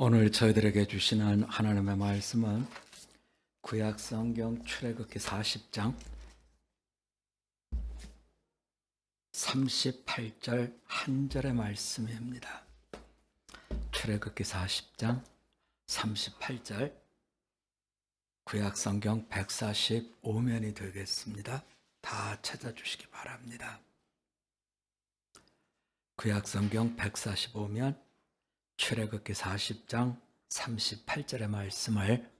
오늘 저희들에게 주시는 하나님의 말씀은 구약 성경 출애굽기 40장 38절 한 절의 말씀입니다. 출애굽기 40장 38절 구약 성경 145면이 되겠습니다. 다 찾아주시기 바랍니다. 구약 성경 145면 출애굽기 40장 38절의 말씀을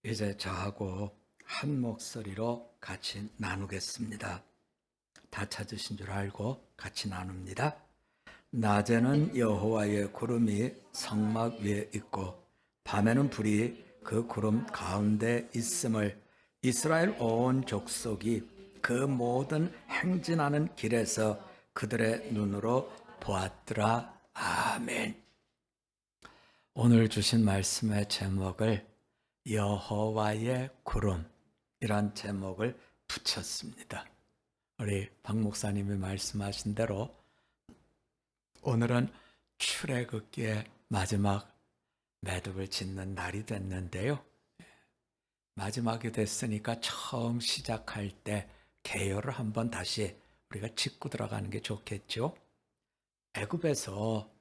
이제 저하고 한 목소리로 같이 나누겠습니다. 다 찾으신 줄 알고 같이 나눕니다. 낮에는 여호와의 구름이 성막 위에 있고 밤에는 불이 그 구름 가운데 있음을 이스라엘 온 족속이 그 모든 행진하는 길에서 그들의 눈으로 보았더라. 아멘. 오늘 주신 말씀의 제목을 여호와의 구름이란 제목을 붙였습니다. 우리 박 목사님이 말씀하신 대로 오늘은 출애굽기의 마지막 매듭을 짓는 날이 됐는데요. 마지막이 됐으니까 처음 시작할 때 개요를 한번 다시 우리가 짚고 들어가는 게 좋겠죠. 애굽에서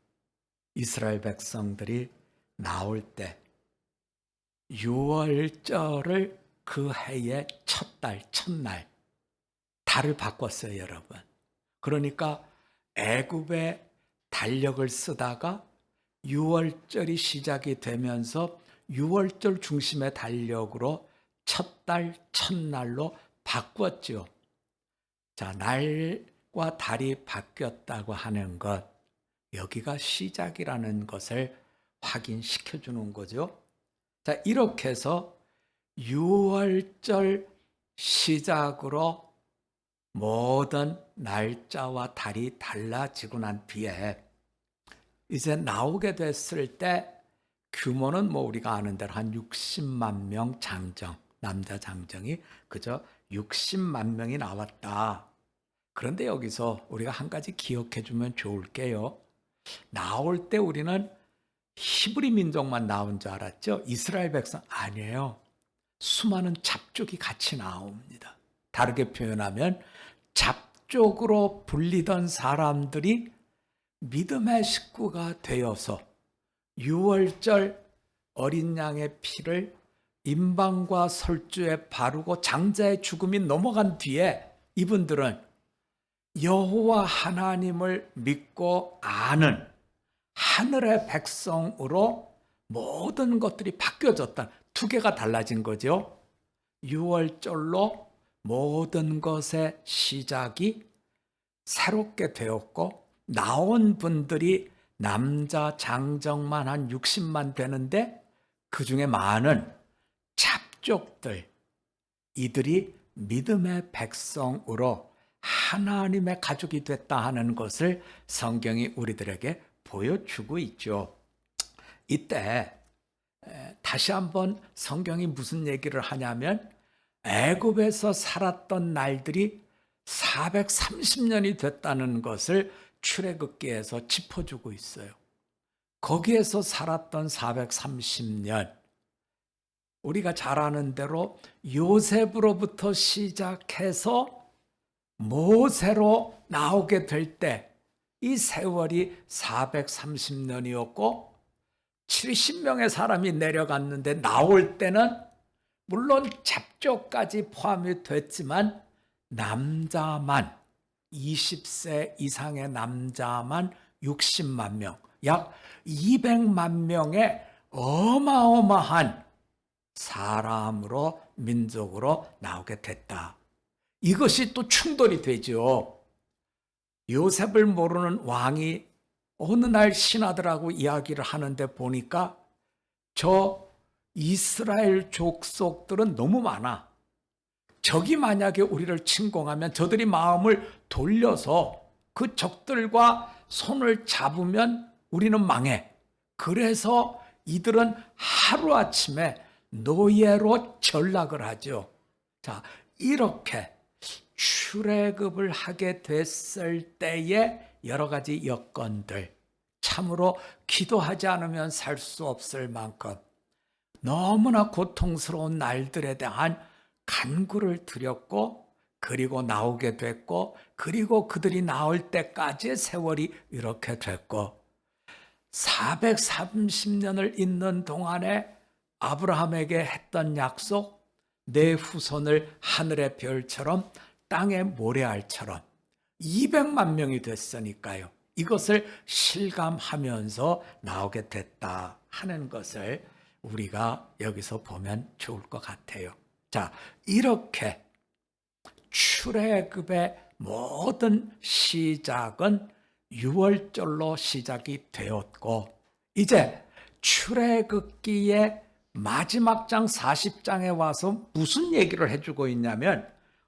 이스라엘 백성들이 나올 때 6월절을 그 해의 첫날 달을 바꿨어요, 여러분. 그러니까 애굽의 달력을 쓰다가 6월절이 시작이 되면서 6월절 중심의 달력으로 첫달 첫날로 바꿨죠. 자, 날과 달이 바뀌었다고 하는 것, 여기가 시작이라는 것을 확인시켜 주는 거죠. 자, 이렇게 해서 6월절 시작으로 모든 날짜와 달이 달라지고 난 뒤에 이제 나오게 됐을 때 규모는 우리가 아는 대로 한 60만 명 장정, 남자 장정이 그저 60만 명이 나왔다. 그런데 여기서 우리가 한 가지 기억해 주면 좋을 게요. 나올 때 우리는 히브리 민족만 나온 줄 알았죠? 이스라엘 백성 아니에요. 수많은 잡족이 같이 나옵니다. 다르게 표현하면 잡족으로 불리던 사람들이 믿음의 식구가 되어서 6월절 어린 양의 피를 임방과 설주에 바르고 장자의 죽음이 넘어간 뒤에 이분들은 여호와 하나님을 믿고 아는 하늘의 백성으로 모든 것들이 바뀌어졌다. 두 개가 달라진 거죠. 6월절로 모든 것의 시작이 새롭게 되었고 나온 분들이 남자 장정만 한 60만 되는데 그중에 많은 잡족들, 이들이 믿음의 백성으로 하나님의 가족이 됐다 하는 것을 성경이 우리들에게 보여주고 있죠. 이때 다시 한번 성경이 무슨 얘기를 하냐면 애굽에서 살았던 날들이 430년이 됐다는 것을 출애굽기에서 짚어주고 있어요. 거기에서 살았던 430년, 우리가 잘 아는 대로 요셉으로부터 시작해서 모세로 나오게 될 때 이 세월이 430년이었고 70명의 사람이 내려갔는데 나올 때는 물론 잡족까지 포함이 됐지만 남자만 20세 이상의 남자만 60만 명, 약 200만 명의 어마어마한 사람으로 민족으로 나오게 됐다. 이것이 또 충돌이 되죠. 요셉을 모르는 왕이 어느 날 신하들하고 이야기를 하는데 보니까 저 이스라엘 족속들은 너무 많아. 적이 만약에 우리를 침공하면 저들이 마음을 돌려서 그 적들과 손을 잡으면 우리는 망해. 그래서 이들은 하루아침에 노예로 전락을 하죠. 자, 이렇게 출애굽을 하게 됐을 때의 여러 가지 여건들, 참으로 기도하지 않으면 살 수 없을 만큼 너무나 고통스러운 날들에 대한 간구를 드렸고, 그리고 나오게 됐고, 그리고 그들이 나올 때까지의 세월이 이렇게 됐고, 430년을 있는 동안에 아브라함에게 했던 약속, 내 후손을 하늘의 별처럼 땅의 모래알처럼 200만 명이 됐으니까요. 이것을 실감하면서 나오게 됐다 하는 것을 우리가 여기서 보면 좋을 것 같아요. 자, 이렇게 출애굽의 모든 시작은 6월절로 시작이 되었고, 이제 출애굽기의 마지막 장 40장에 와서 무슨 얘기를 해주고 있냐면,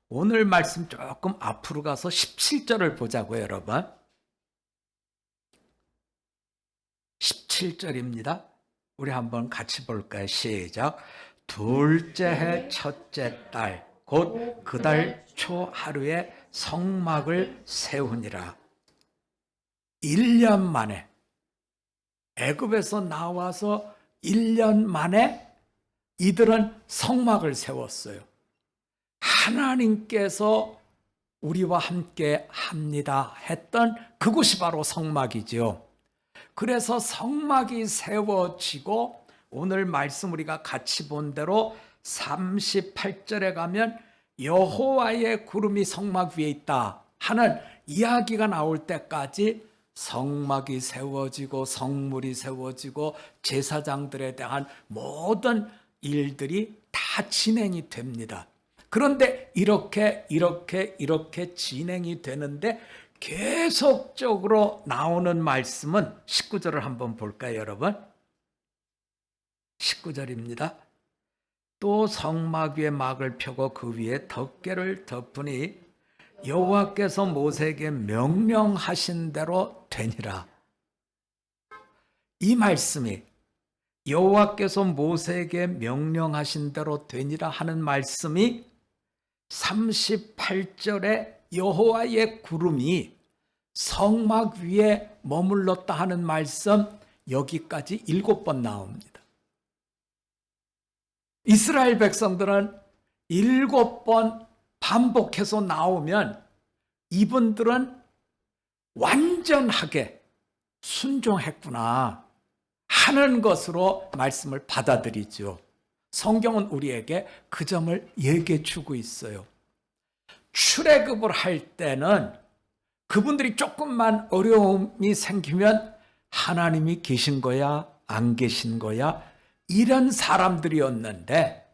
오늘 말씀 조금 앞으로 가서 17절을 보자고요, 여러분. 17절입니다. 우리 한번 같이 볼까요? 시작. 둘째 해 첫째 달 곧 그 달 초 하루에 성막을 세우니라. 1년 만에, 애굽에서 나와서 1년 만에 이들은 성막을 세웠어요. 하나님께서 우리와 함께 합니다 했던 그곳이 바로 성막이죠. 그래서 성막이 세워지고, 오늘 말씀 우리가 같이 본 대로 38절에 가면 여호와의 구름이 성막 위에 있다 하는 이야기가 나올 때까지 성막이 세워지고 성물이 세워지고 제사장들에 대한 모든 일들이 다 진행이 됩니다. 그런데 이렇게 진행이 되는데 계속적으로 나오는 말씀은 19절을 한번 볼까요, 여러분? 19절입니다. 또 성막 위에 막을 펴고 그 위에 덮개를 덮으니 여호와께서 모세에게 명령하신 대로 되니라. 이 말씀이 여호와께서 모세에게 명령하신 대로 되니라 하는 말씀이 38절에 여호와의 구름이 성막 위에 머물렀다 하는 말씀, 여기까지 7번 나옵니다. 이스라엘 백성들은 7번 반복해서 나오면 이분들은 완전하게 순종했구나 하는 것으로 말씀을 받아들이죠. 성경은 우리에게 그 점을 얘기해 주고 있어요. 출애굽을 할 때는 그분들이 조금만 어려움이 생기면 하나님이 계신 거야, 안 계신 거야, 이런 사람들이었는데,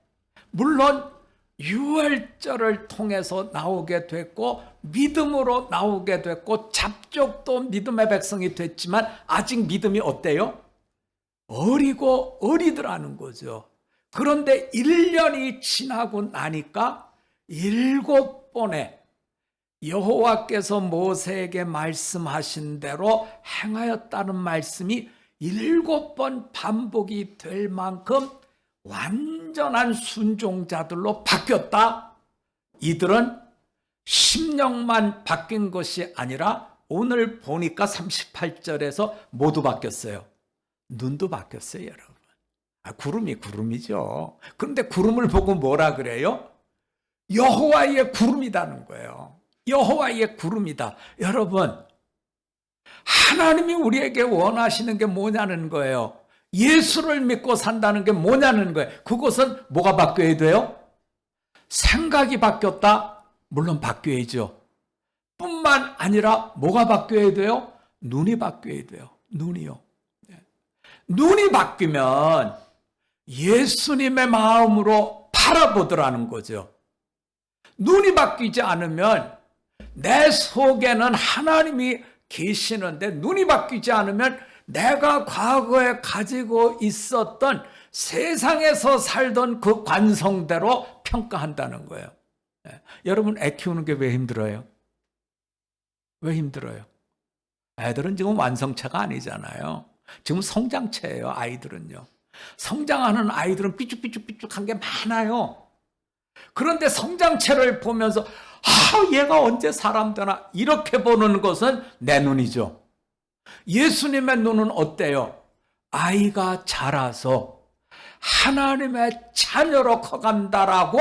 물론 유월절을 통해서 나오게 됐고 믿음으로 나오게 됐고 잡족도 믿음의 백성이 됐지만 아직 믿음이 어때요? 어리고 어리더라는 거죠. 그런데 1년이 지나고 나니까 7번의 여호와께서 모세에게 말씀하신 대로 행하였다는 말씀이 7번 반복이 될 만큼 완전한 순종자들로 바뀌었다. 이들은 심령만 바뀐 것이 아니라 오늘 보니까 38절에서 모두 바뀌었어요. 눈도 바뀌었어요, 여러분. 구름이 구름이죠. 그런데 구름을 보고 뭐라 그래요? 여호와의 구름이라는 거예요. 여호와의 구름이다. 여러분, 하나님이 우리에게 원하시는 게 뭐냐는 거예요. 예수를 믿고 산다는 게 뭐냐는 거예요. 그것은 뭐가 바뀌어야 돼요? 생각이 바뀌었다? 물론 바뀌어야죠. 뿐만 아니라 뭐가 바뀌어야 돼요? 눈이 바뀌어야 돼요. 눈이요. 눈이 바뀌면 예수님의 마음으로 바라보더라는 거죠. 눈이 바뀌지 않으면 내 속에는 하나님이 계시는데, 눈이 바뀌지 않으면 내가 과거에 가지고 있었던 세상에서 살던 그 관성대로 평가한다는 거예요. 여러분, 애 키우는 게 왜 힘들어요? 왜 힘들어요? 애들은 지금 완성체가 아니잖아요. 지금 성장체예요, 아이들은요. 성장하는 아이들은 삐죽삐죽삐죽한 게 많아요. 그런데 성장체를 보면서 얘가 언제 사람 되나 이렇게 보는 것은 내 눈이죠. 예수님의 눈은 어때요? 아이가 자라서 하나님의 자녀로 커간다라고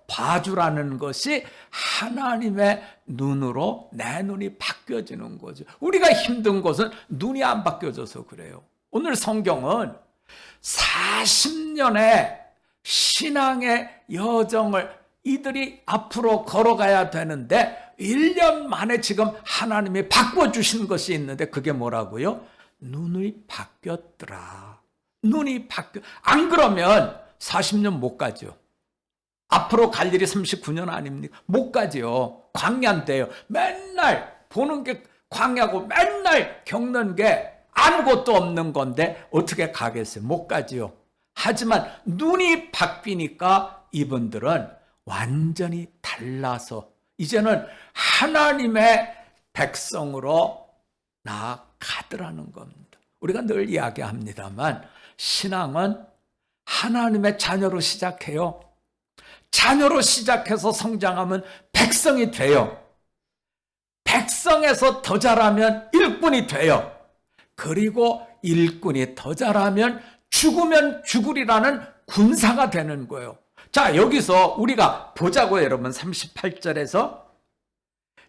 봐주라는 것이 하나님의 눈으로 내 눈이 바뀌어지는 거죠. 우리가 힘든 것은 눈이 안 바뀌어져서 그래요. 오늘 성경은 40년의 신앙의 여정을 이들이 앞으로 걸어가야 되는데 1년 만에 지금 하나님이 바꿔주신 것이 있는데 그게 뭐라고요? 눈이 바뀌었더라. 눈이 바뀌어. 안 그러면 40년 못 가죠. 앞으로 갈 일이 39년 아닙니까? 못 가죠. 광야인데요. 맨날 보는 게 광야고 맨날 겪는 게 아무것도 없는 건데 어떻게 가겠어요? 못 가지요. 하지만 눈이 바뀌니까 이분들은 완전히 달라서 이제는 하나님의 백성으로 나아가더라는 겁니다. 우리가 늘 이야기합니다만 신앙은 하나님의 자녀로 시작해요. 자녀로 시작해서 성장하면 백성이 돼요. 백성에서 더 자라면 일꾼이 돼요. 그리고 일꾼이 더 자라면 죽으면 죽으리라는 군사가 되는 거예요. 자, 여기서 우리가 보자고요, 여러분. 38절에서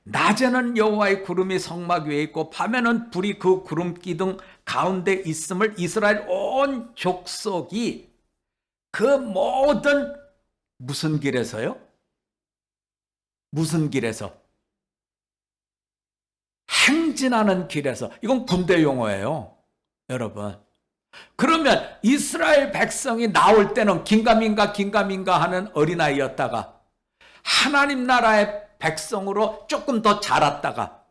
낮에는 여호와의 구름이 성막 위에 있고 밤에는 불이 그 구름 기둥 가운데 있음을 이스라엘 온 족속이 그 모든 무슨 길에서요? 무슨 길에서? 행진하는 길에서. 이건 군대 용어예요, 여러분. 그러면 이스라엘 백성이 나올 때는 긴가민가 하는 어린아이였다가 하나님 나라의 백성으로 조금 더 자랐다가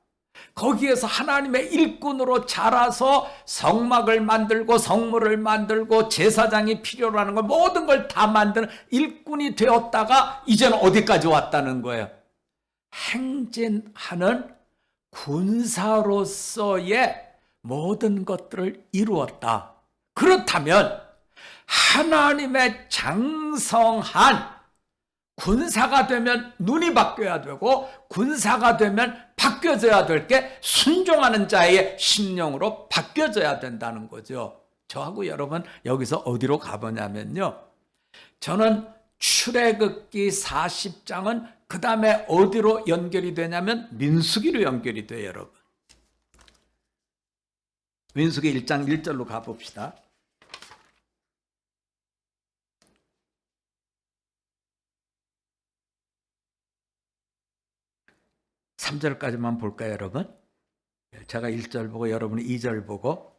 거기에서 하나님의 일꾼으로 자라서 성막을 만들고 성물을 만들고 제사장이 필요로 하는 걸 모든 걸 다 만드는 일꾼이 되었다가 이제는 어디까지 왔다는 거예요? 행진하는 군사로서의 모든 것들을 이루었다. 그렇다면 하나님의 장성한 군사가 되면 눈이 바뀌어야 되고 군사가 되면 바뀌어져야 될 게 순종하는 자의 심령으로 바뀌어져야 된다는 거죠. 저하고 여러분 여기서 어디로 가보냐면요. 저는 출애굽기 40장은 그 다음에 어디로 연결이 되냐면 민수기로 연결이 돼요, 여러분. 민수기 1장 1절로 가봅시다. (3절까지만) 볼까요, 여러분? 제가 1절 보고 여러분이 2절 보고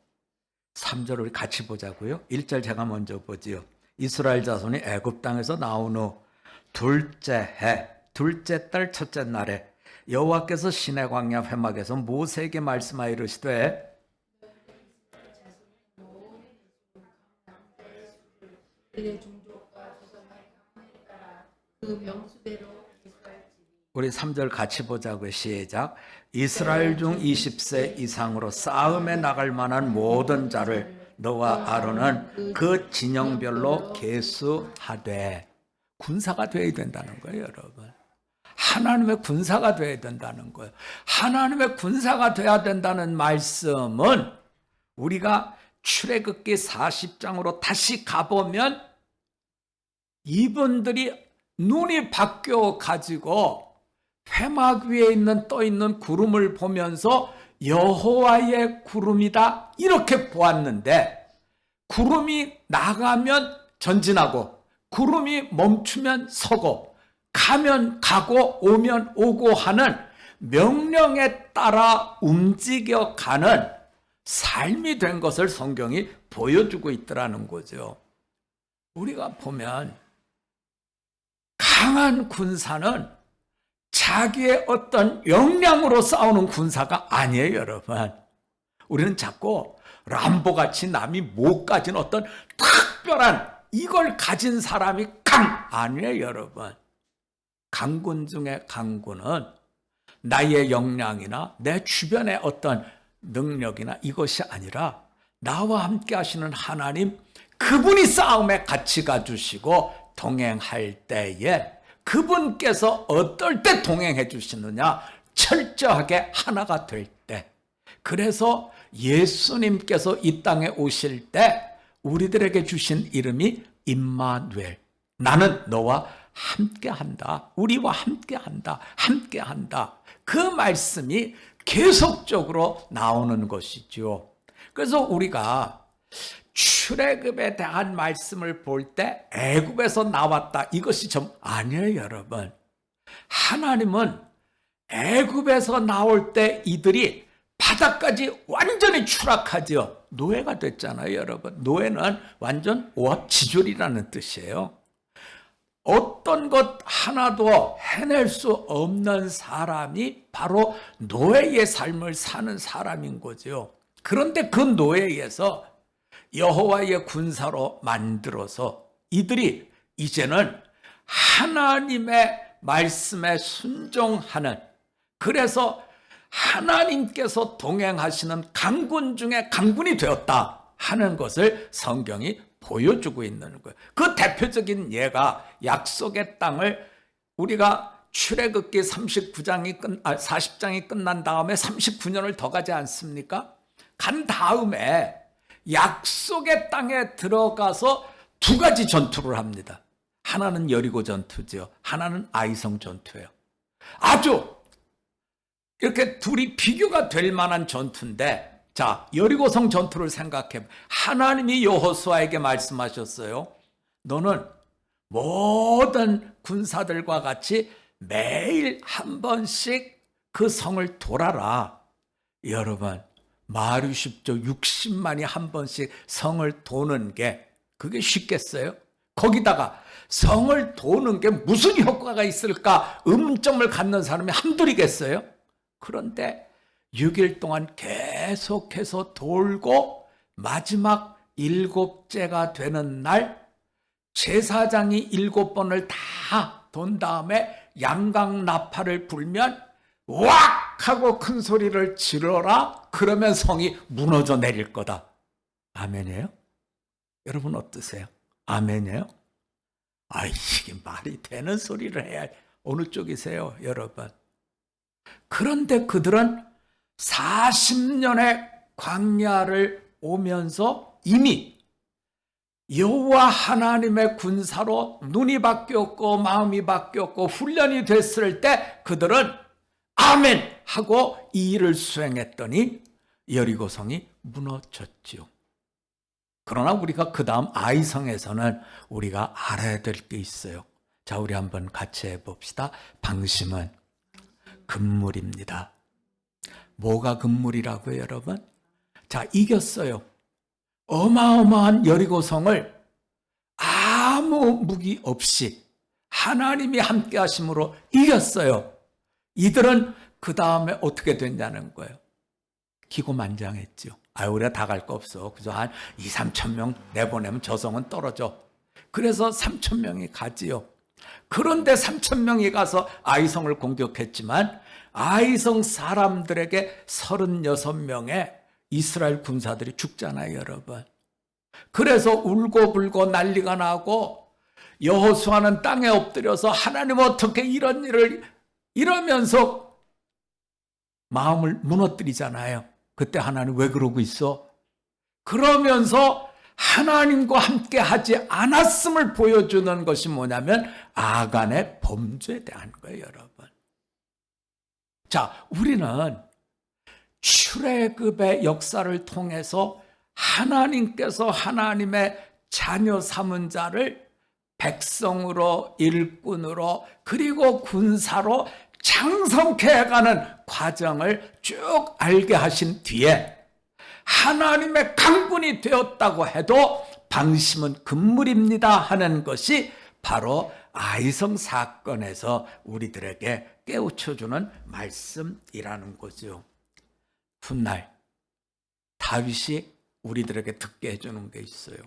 3절 우리 같이 보자고요. 1절 제가 먼저 보지요. 이스라엘 자손이 애굽 땅에서 나온 후 둘째 해 둘째 달 첫째 날에 여호와께서 시내 광야 회막에서 모세에게 말씀하여 이르시되 우리 3절 같이 보자고요. 시작. 이스라엘 중 20세 이상으로 싸움에 나갈 만한 모든 자를 너와 아론은 그 진영별로 계수하되. 군사가 되어야 된다는 거예요, 여러분. 하나님의 군사가 되어야 된다는 거예요. 하나님의 군사가 되어야 된다는 말씀은 우리가 출애굽기 40장으로 다시 가보면 이분들이 눈이 바뀌어 가지고 회막 위에 있는 떠 있는 구름을 보면서 여호와의 구름이다 이렇게 보았는데 구름이 나가면 전진하고 구름이 멈추면 서고 가면 가고 오면 오고 하는 명령에 따라 움직여가는 삶이 된 것을 성경이 보여주고 있더라는 거죠. 우리가 보면 강한 군사는 자기의 어떤 역량으로 싸우는 군사가 아니에요, 여러분. 우리는 자꾸 람보같이 남이 못 가진 어떤 특별한 이걸 가진 사람이 아니에요, 여러분. 강군 중에 강군은 나의 역량이나 내 주변의 어떤 능력이나 이것이 아니라 나와 함께 하시는 하나님, 그분이 싸움에 같이 가주시고 동행할 때에 그분께서 어떨 때 동행해 주시느냐? 철저하게 하나가 될 때. 그래서 예수님께서 이 땅에 오실 때 우리들에게 주신 이름이 임마누엘. 나는 너와 함께한다. 우리와 함께한다. 함께한다. 그 말씀이 계속적으로 나오는 것이죠. 그래서 우리가 출애굽에 대한 말씀을 볼 때 애굽에서 나왔다. 이것이 좀 아니에요, 여러분. 하나님은 애굽에서 나올 때 이들이 바닥까지 완전히 추락하죠. 노예가 됐잖아요, 여러분. 노예는 완전 오합지졸이라는 뜻이에요. 어떤 것 하나도 해낼 수 없는 사람이 바로 노예의 삶을 사는 사람인 거죠. 그런데 그 노예에서 여호와의 군사로 만들어서 이들이 이제는 하나님의 말씀에 순종하는, 그래서 하나님께서 동행하시는 강군 중에 강군이 되었다 하는 것을 성경이 보여주고 있는 거예요. 그 대표적인 예가 약속의 땅을 우리가 출애굽기 40장이 끝난 다음에 39년을 더 가지 않습니까? 간 다음에 약속의 땅에 들어가서 두 가지 전투를 합니다. 하나는 여리고 전투죠. 하나는 아이성 전투예요. 아주 이렇게 둘이 비교가 될 만한 전투인데, 자, 여리고성 전투를 생각해. 하나님이 여호수아에게 말씀하셨어요. 너는 모든 군사들과 같이 매일 한 번씩 그 성을 돌아라. 여러분, 말이 쉽죠. 60만이 한 번씩 성을 도는 게 그게 쉽겠어요? 거기다가 성을 도는 게 무슨 효과가 있을까? 의문점을 갖는 사람이 한둘이겠어요? 그런데 6일 동안 계속해서 돌고 마지막 7째가 되는 날 제사장이 7번을 다 돈 다음에 양강나팔을 불면 왁 하고 큰 소리를 지르라. 그러면 성이 무너져 내릴 거다. 아멘이에요? 여러분 어떠세요? 아멘이에요? 아, 이게 말이 되는 소리를 해야 어느 쪽이세요, 여러분? 그런데 그들은 40년의 광야를 오면서 이미 여호와 하나님의 군사로 눈이 바뀌었고 마음이 바뀌었고 훈련이 됐을 때 그들은 아멘 하고 이 일을 수행했더니 여리고성이 무너졌지요. 그러나 우리가 그 다음 아이성에서는 우리가 알아야 될 게 있어요. 자, 우리 한번 같이 해봅시다. 방심은 금물입니다. 뭐가 금물이라고요, 여러분? 자, 이겼어요. 어마어마한 여리고성을 아무 무기 없이 하나님이 함께 하심으로 이겼어요. 이들은 그 다음에 어떻게 됐냐는 거예요. 기고만장했죠. 우리가 다 갈 거 없어. 그저 한 2, 3천 명 내보내면 저 성은 떨어져. 그래서 3천 명이 가지요. 그런데 3천 명이 가서 아이성을 공격했지만 아이성 사람들에게 36명의 이스라엘 군사들이 죽잖아요, 여러분. 그래서 울고불고 난리가 나고 여호수아는 땅에 엎드려서 하나님 어떻게 이런 일을, 이러면서 마음을 무너뜨리잖아요. 그때 하나님 왜 그러고 있어? 그러면서 하나님과 함께 하지 않았음을 보여주는 것이 뭐냐면 아간의 범죄에 대한 거예요, 여러분. 자, 우리는 출애굽의 역사를 통해서 하나님께서 하나님의 자녀 삼은 자를 백성으로, 일꾼으로, 그리고 군사로 장성케 해가는 과정을 쭉 알게 하신 뒤에 하나님의 강군이 되었다고 해도 방심은 금물입니다 하는 것이 바로 아이성 사건에서 우리들에게 깨우쳐주는 말씀이라는 거죠. 훗날 다윗이 우리들에게 듣게 해주는 게 있어요.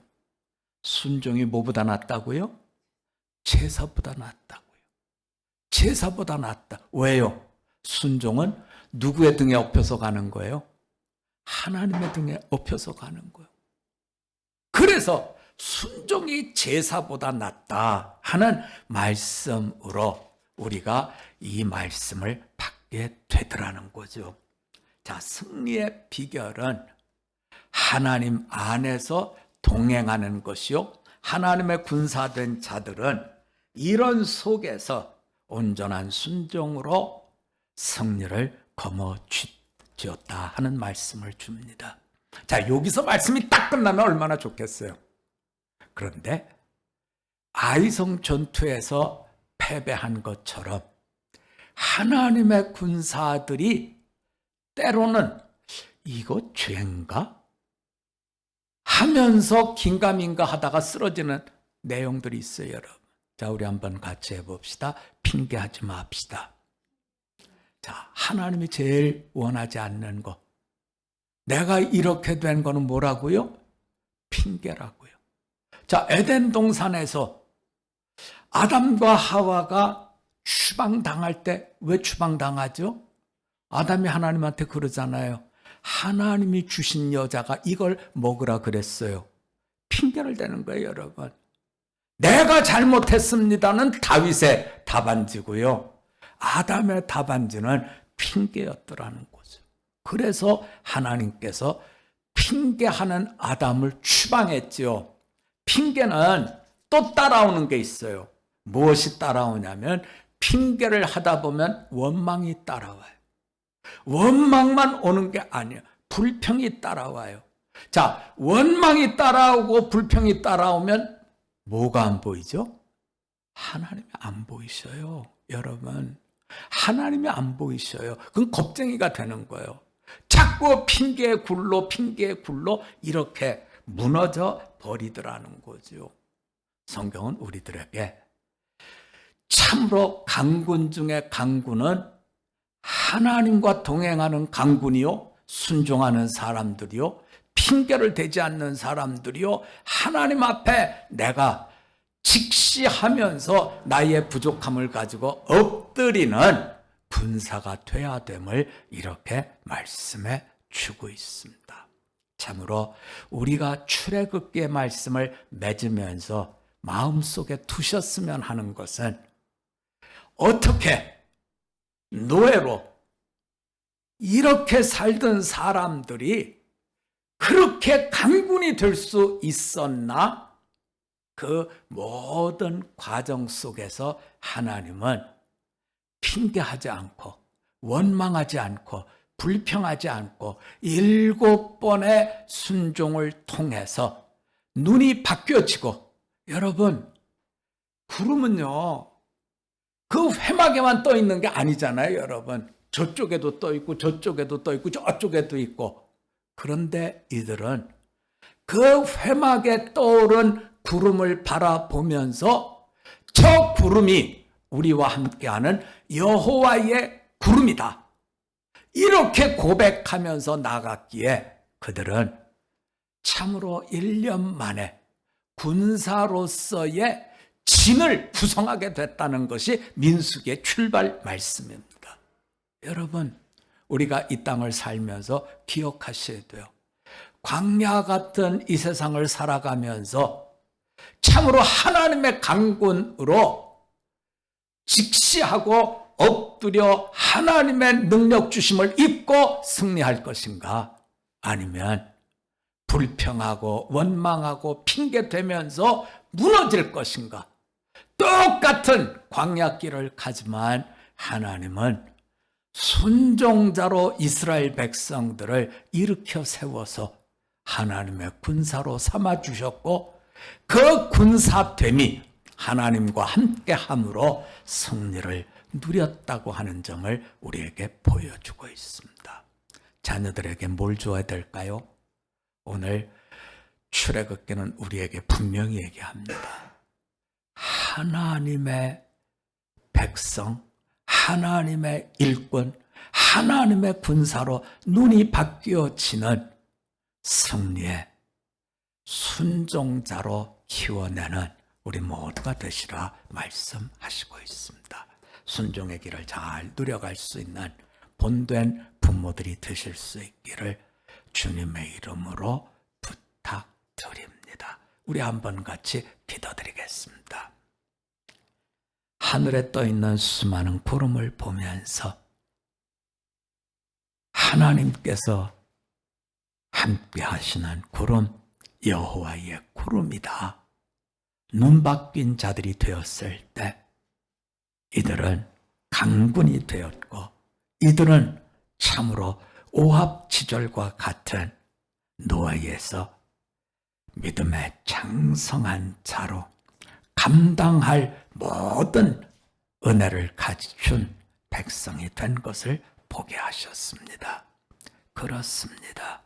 순종이 뭐보다 낫다고요? 제사보다 낫다고요. 제사보다 낫다. 왜요? 순종은 누구의 등에 업혀서 가는 거예요? 하나님의 등에 업혀서 가는 거예요. 그래서 순종이 제사보다 낫다 하는 말씀으로 우리가 이 말씀을 받게 되더라는 거죠. 자, 승리의 비결은 하나님 안에서 동행하는 것이요. 하나님의 군사된 자들은 이런 속에서 온전한 순종으로 승리를 거머쥐었다 하는 말씀을 줍니다. 자, 여기서 말씀이 딱 끝나면 얼마나 좋겠어요. 그런데 아이성 전투에서 패배한 것처럼 하나님의 군사들이 때로는 이거 죄인가? 하면서 긴가민가 하다가 쓰러지는 내용들이 있어요, 여러분. 자, 우리 한번 같이 해봅시다. 핑계하지 맙시다. 자, 하나님이 제일 원하지 않는 거. 내가 이렇게 된 거는 뭐라고요? 핑계라고요. 자, 에덴 동산에서 아담과 하와가 추방당할 때 왜 추방당하죠? 아담이 하나님한테 그러잖아요. 하나님이 주신 여자가 이걸 먹으라 그랬어요. 핑계를 대는 거예요, 여러분. 내가 잘못했습니다는 다윗의 답안지고요. 아담의 답안지는 핑계였더라는 거죠. 그래서 하나님께서 핑계하는 아담을 추방했지요. 핑계는 또 따라오는 게 있어요. 무엇이 따라오냐면 핑계를 하다 보면 원망이 따라와요. 원망만 오는 게 아니에요. 불평이 따라와요. 자, 원망이 따라오고 불평이 따라오면 뭐가 안 보이죠? 하나님이 안 보이셔요. 여러분, 하나님이 안 보이셔요. 그건 겁쟁이가 되는 거예요. 자꾸 핑계의 굴로 이렇게 무너져 버리더라는 거죠. 성경은 우리들에게 참으로 강군 중에 강군은 하나님과 동행하는 강군이요, 순종하는 사람들이요, 핑계를 대지 않는 사람들이요, 하나님 앞에 내가 직시하면서 나의 부족함을 가지고 엎드리는 군사가 돼야 됨을 이렇게 말씀해 주고 있습니다. 참으로 우리가 출애굽기의 말씀을 맺으면서 마음속에 두셨으면 하는 것은 어떻게 노예로 이렇게 살던 사람들이 그렇게 강군이 될 수 있었나? 그 모든 과정 속에서 하나님은 핑계하지 않고 원망하지 않고 불평하지 않고 7번의 순종을 통해서 눈이 바뀌어지고, 여러분, 구름은요 그 회막에만 떠 있는 게 아니잖아요, 여러분. 저쪽에도 떠 있고 저쪽에도 떠 있고 저쪽에도 있고. 그런데 이들은 그 회막에 떠오른 구름을 바라보면서 저 구름이 우리와 함께하는 여호와의 구름이다, 이렇게 고백하면서 나갔기에 그들은 참으로 1년 만에 군사로서의 진을 구성하게 됐다는 것이 민수기의 출발 말씀입니다. 여러분, 우리가 이 땅을 살면서 기억하셔야 돼요. 광야 같은 이 세상을 살아가면서 참으로 하나님의 강군으로 직시하고 엎드려 하나님의 능력 주심을 입고 승리할 것인가? 아니면 불평하고 원망하고 핑계대면서 무너질 것인가? 똑같은 광야길을 가지만 하나님은 순종자로 이스라엘 백성들을 일으켜 세워서 하나님의 군사로 삼아주셨고, 그 군사됨이 하나님과 함께함으로 승리를 누렸다고 하는 점을 우리에게 보여주고 있습니다. 자녀들에게 뭘 줘야 될까요? 오늘 출애굽기는 우리에게 분명히 얘기합니다. 하나님의 백성, 하나님의 일꾼, 하나님의 군사로 눈이 바뀌어지는 승리의 순종자로 키워내는 우리 모두가 되시라 말씀하시고 있습니다. 순종의 길을 잘 누려갈 수 있는 본된 부모들이 되실 수 있기를 주님의 이름으로 부탁드립니다. 우리 한번 같이 기도드리겠습니다. 하늘에 떠 있는 수많은 구름을 보면서 하나님께서 함께 하시는 구름, 여호와의 구름이다. 눈 바뀐 자들이 되었을 때 이들은 강군이 되었고, 이들은 참으로 오합지졸과 같은 노예에서 믿음의 장성한 자로 감당할 모든 은혜를 갖춘 백성이 된 것을 보게 하셨습니다. 그렇습니다.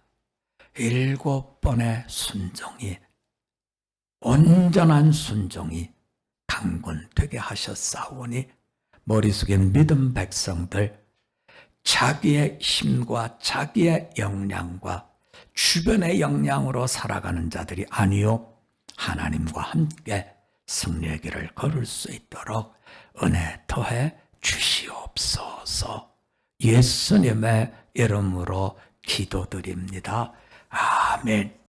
7번의 순종이, 온전한 순종이 강군되게 하셨사오니 머릿속에 믿음 백성들, 자기의 힘과 자기의 역량과 주변의 역량으로 살아가는 자들이 아니요, 하나님과 함께 승리의 길을 걸을 수 있도록 은혜 더해 주시옵소서. 예수님의 이름으로 기도드립니다. 아멘.